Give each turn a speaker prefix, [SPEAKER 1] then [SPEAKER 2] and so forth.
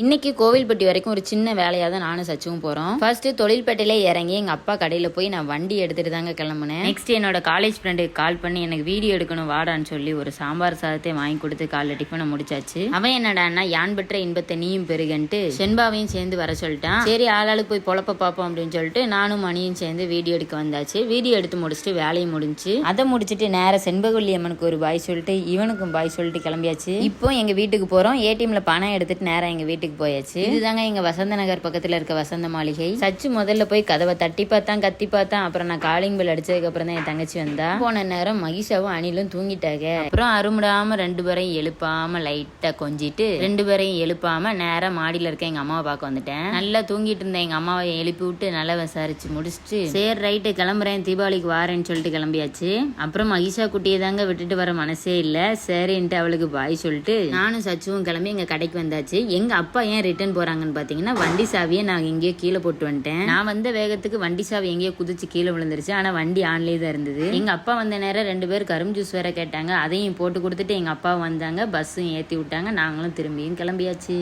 [SPEAKER 1] இன்னைக்கு கோவில்பட்டி வரைக்கும் ஒரு சின்ன வேலையாக தான் நானும் சச்சுவும் போகிறோம். ஃபர்ஸ்ட் தொழில்பேட்டையில இறங்கி எங்கள் அப்பா கடையில் போய் நான் வண்டி எடுத்துட்டு தாங்க கிளம்புனேன். நெக்ஸ்ட் என்னோட காலேஜ் ஃப்ரெண்டுக்கு கால் பண்ணி எனக்கு வீடியோ எடுக்கணும் வாடான்னு சொல்லி ஒரு சாம்பார் சாதத்தை வாங்கி கொடுத்து காலைல டிஃபனை முடிச்சாச்சு. அவன் என்னடான்னா யான் பெற்ற இன்பத்தை நீயும் பெருகன்ட்டு செண்பாவையும் சேர்ந்து வர சொல்லிட்டான். சரி ஆளாளுக்கு போய் பொழப்ப பார்ப்போம் அப்படின்னு சொல்லிட்டு நானும் மணியும் சேர்ந்து வீடியோ எடுக்க வந்தாச்சு. வீடியோ எடுத்து முடிச்சுட்டு வேலையும் முடிஞ்சு அதை முடிச்சுட்டு நேரம் செண்பகவல்லி அம்மனுக்கு ஒரு பாய் சொல்லிட்டு இவனுக்கும் பாய் சொல்லிட்டு கிளம்பியாச்சு. இப்போ எங்க வீட்டுக்கு போறோம். ஏடிஎம்ல பணம் எடுத்துட்டு நேரம் எங்க வீட்டுக்கு போயாச்சு. இதுதாங்க எங்க வசந்த நகர் பக்கத்துல இருக்க வசந்த மாளிகை. சச்சு முதல்ல போய் கதவை தட்டி பார்த்தான், கத்தி பார்த்தான். அப்புறம் நான் காலிங் பெல் அடிச்சதுக்கு அப்புறம் தான் என் தங்கச்சி வந்தா. போன நேரம் மகிஷாவும் அணிலும் தூங்கிட்டாங்க. அப்புறம் அருமுடாம ரெண்டு பேரையும் எழுப்பாம லைட்டா கொஞ்சிட்டு ரெண்டு பேரையும் எழுப்பாம நேரம் மாடியில இருக்க எங்க அம்மாவை பார்க்க வந்துட்டேன். நல்லா தூங்கிட்டு இருந்தேன் எங்க அம்மாவை எழுப்பி விட்டு நல்லா விசாரிச்சு முடிச்சுட்டு சரி ரைட்டு கிளம்புறேன் தீபாவளிக்கு வாரேன்னு சொல்லிட்டு கிளம்பியாச்சு. அப்புறம் மகிஷா குட்டியை தாங்க விட்டுட்டு வர மனசே இல்ல. சரின்ட்டு அவளுக்கு பாய் சொல்லிட்டு நானும் சச்சுவும் கிளம்பி எங்க கடைக்கு வந்தாச்சு. எங்க அப்பா ஏன் ரிட்டர்ன் போறாங்கன்னு பாத்தீங்கன்னா வண்டி சாவியை நான் எங்கேயோ கீழே போட்டு வந்துட்டேன். நான் வந்த வேகத்துக்கு வண்டி சாவி எங்கேயோ குதிச்சு கீழே விழுந்துருச்சு. ஆனா வண்டி ஆன்லயே தான் இருந்தது. எங்க அப்பா வந்த நேரம் ரெண்டு பேர் கரும்பு ஜூஸ் வேற கேட்டாங்க. அதையும் போட்டு கொடுத்துட்டு எங்க அப்பா வந்தாங்க. பஸ்ஸும் ஏத்தி விட்டாங்க. நாங்களும் திரும்பியும் கிளம்பியாச்சு.